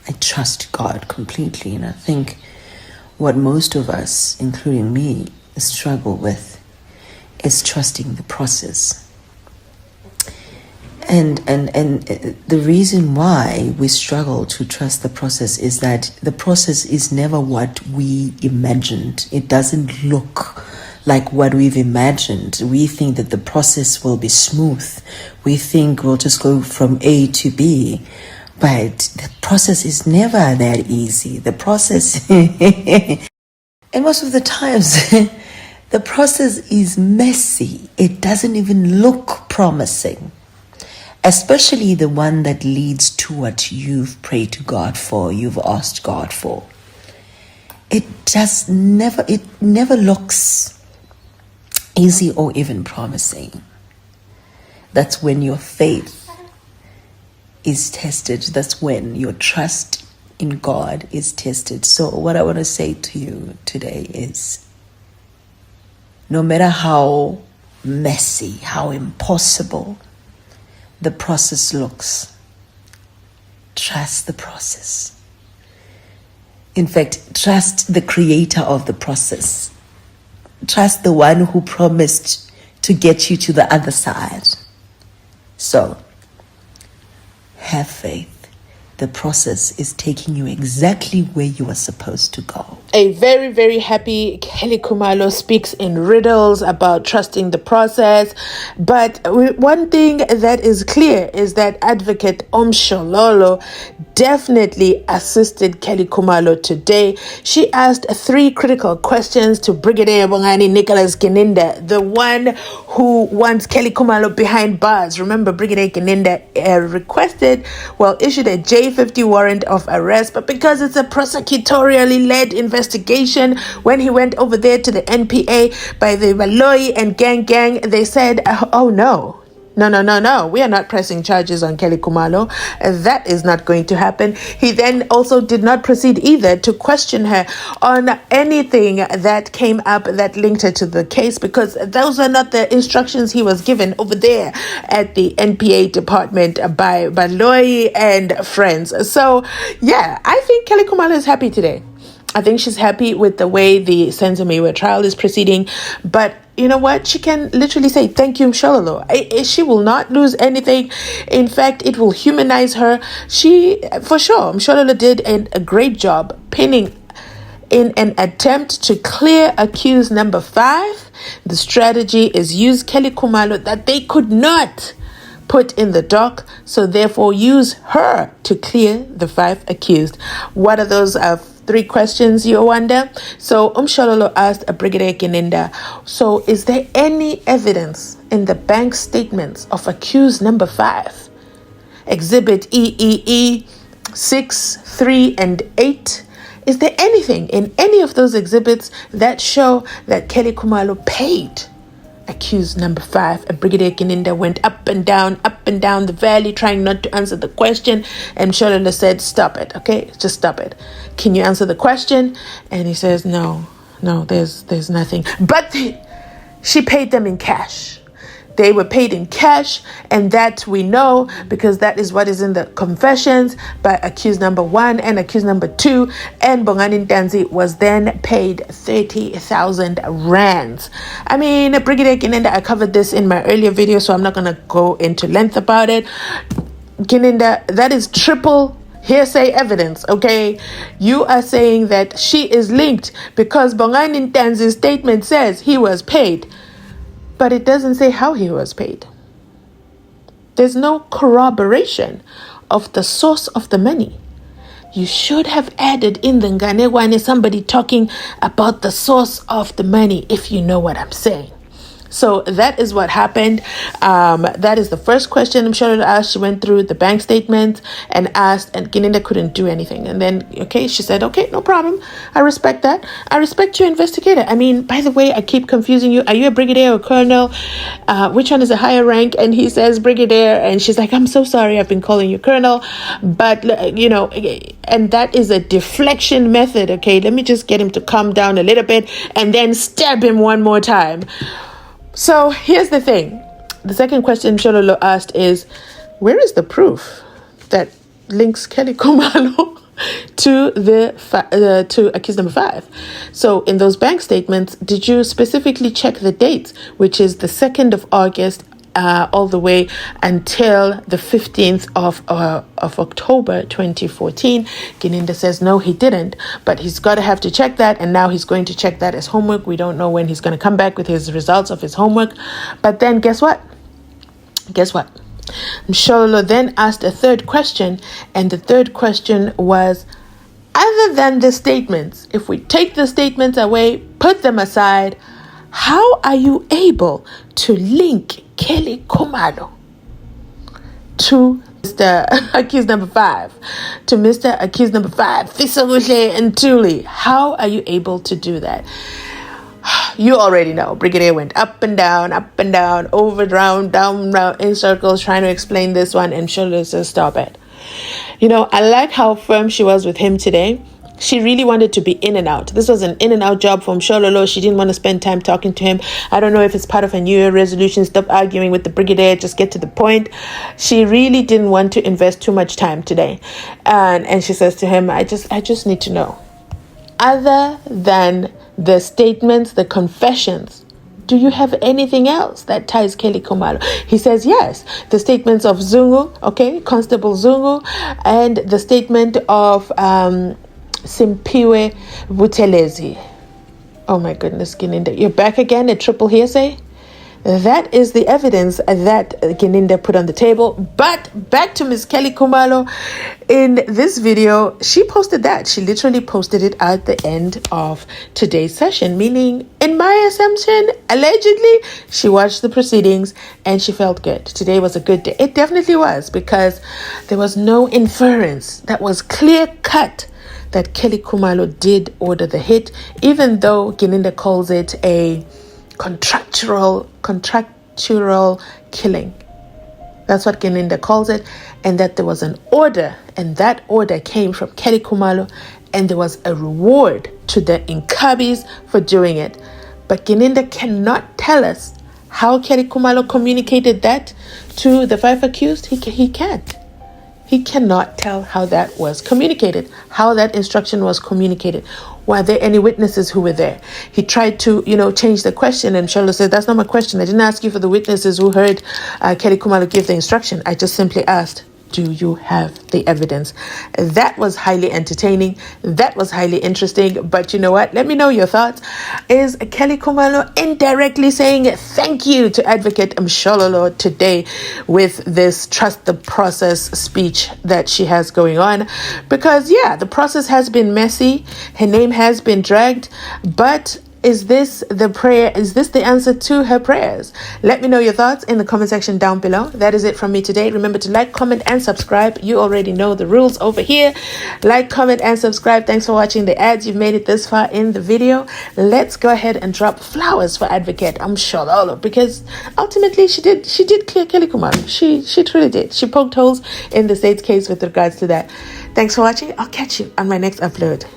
I trust God completely. And I think what most of us, including me, struggle with is trusting the process. And the reason why we struggle to trust the process is that the process is never what we imagined. It doesn't look like what we've imagined. We think that the process will be smooth. We think we'll just go from A to B. But the process is never that easy. The process, and most of the times, the process is messy. It doesn't even look promising. Especially the one that leads to what you've prayed to God for, you've asked God for. It never looks easy or even promising. That's when your faith is tested. That's when your trust in God is tested. So what I want to say to you today is, no matter how messy, how impossible the process looks, trust the process. In fact, trust the creator of the process. Trust the one who promised to get you to the other side. So, have faith. The process is taking you exactly where you are supposed to go. A very, very happy Kelly Khumalo speaks in riddles about trusting the process. But one thing that is clear is that advocate Mshololo definitely assisted Kelly Khumalo today. She asked 3 critical questions to Brigadier Bongani Nicholas Keninda, the one who wants Kelly Khumalo behind bars. Remember, Brigadier Keninda issued a J50 warrant of arrest, but because it's a prosecutorially led investigation, when he went over there to the NPA by the Valoi and gang, they said, oh no, we are not pressing charges on Kelly Khumalo. That is not going to happen. He then also did not proceed either to question her on anything that came up that linked her to the case, because those are not the instructions he was given over there at the NPA department by Valoi and friends. So yeah, I think Kelly Khumalo is happy today. I think she's happy with the way the Senzomewa trial is proceeding. But you know what? She can literally say, thank you, Mshololo. She will not lose anything. In fact, it will humanize her. For sure, Mshololo did a great job pinning in an attempt to clear accused number 5. The strategy is use Kelly Khumalo that they could not put in the dock, so therefore use her to clear the 5 accused. What are those 3 questions, you wonder? So Mshololo asked Brigadier Keninda, so is there any evidence in the bank statements of accused number 5, exhibit EEE 6, 3, and 8? Is there anything in any of those exhibits that show that Kelly Khumalo paid accused number 5? And Brigadier Keninda went up and down the valley, trying not to answer the question. And Mshololo said, stop it, okay? Just stop it. Can you answer the question? And he says, no, there's nothing. But she paid them in cash. They were paid in cash, and that we know because that is what is in the confessions by accused number 1 and accused number 2. And Bongani Ntanzi was then paid 30,000 rands. I mean, Brigadier Keninda, I covered this in my earlier video, so I'm not going to go into length about it. Keninda, that is triple hearsay evidence, okay? You are saying that she is linked because Bongani Ntanzi's statement says he was paid, but it doesn't say how he was paid. There's no corroboration of the source of the money. You should have added in the Nganegwane somebody talking about the source of the money, if you know what I'm saying. So that is what happened. That is the first question Mshololo asked. She went through the bank statements and asked, and Keninda couldn't do anything. And then, she said, okay, no problem. I respect that. I respect your investigator. I mean, by the way, I keep confusing you. Are you a brigadier or colonel? Which one is a higher rank? And he says brigadier. And she's like, I'm so sorry. I've been calling you colonel. But, and that is a deflection method. Okay, let me just get him to calm down a little bit and then stab him one more time. So here's the thing. The second question Mshololo asked is, where is the proof that links Kelly Khumalo to accused number 5. So in those bank statements, did you specifically check the dates, which is the 2nd of August all the way until the 15th of October 2014? Gininda says no, he didn't, but he's got to have to check that, and now he's going to check that as homework. We don't know when he's going to come back with his results of his homework. But then guess what? Mshololo then asked a third question, and the third question was, other than the statements, if we take the statements away, put them aside, how are you able to link Kelly Khumalo to Mr. accused number 5? To Mr. accused number 5, Fisabuhle and Tuli. How are you able to do that? You already know. Brigadier went up and down, over, round, down, round, in circles, trying to explain this one, and Mshololo says, stop it. I like how firm she was with him today. She really wanted to be in and out. This was an in and out job for Mshololo. She didn't want to spend time talking to him. I don't know if it's part of a New Year resolution. Stop arguing with the brigadier. Just get to the point. She really didn't want to invest too much time today. And she says to him, I just need to know, other than the statements, the confessions, do you have anything else that ties Kelly Khumalo? He says yes. The statements of Zungu, Constable Zungu, and the statement of Simpiwe Butelezi. Oh my goodness, Gininda. You're back again at triple hearsay? That is the evidence that Gininda put on the table. But back to Miss Kelly Khumalo. In this video, she posted that. She literally posted it at the end of today's session, meaning, in my assumption, allegedly, she watched the proceedings and she felt good. Today was a good day. It definitely was, because there was no inference that was clear cut that Kelly Khumalo did order the hit, even though Gininda calls it a contractual killing. That's what Gininda calls it, and that there was an order, and that order came from Kelly Khumalo, and there was a reward to the Inkabis for doing it. But Gininda cannot tell us how Kelly Khumalo communicated that to the 5 accused. He can't. He cannot tell how that was communicated, how that instruction was communicated. Were there any witnesses who were there? He tried to, change the question, and Mshololo said, that's not my question. I didn't ask you for the witnesses who heard Kelly Khumalo give the instruction. I just simply asked, do you have the evidence? That was highly entertaining. That was highly interesting. But you know what? Let me know your thoughts. Is Kelly Khumalo indirectly saying thank you to Advocate Mshololo today with this trust the process speech that she has going on? Because, the process has been messy. Her name has been dragged. But is this the prayer? Is this the answer to her prayers? Let me know your thoughts in the comment section down below. That is it from me today. Remember to like, comment, and subscribe. You already know the rules over here. Like, comment, and subscribe. Thanks for watching the ads. You've made it this far in the video. Let's go ahead and drop flowers for Advocate Mshololo, because ultimately she did clear Kelly Khumalo. She truly did. She poked holes in the state's case with regards to that. Thanks for watching. I'll catch you on my next upload.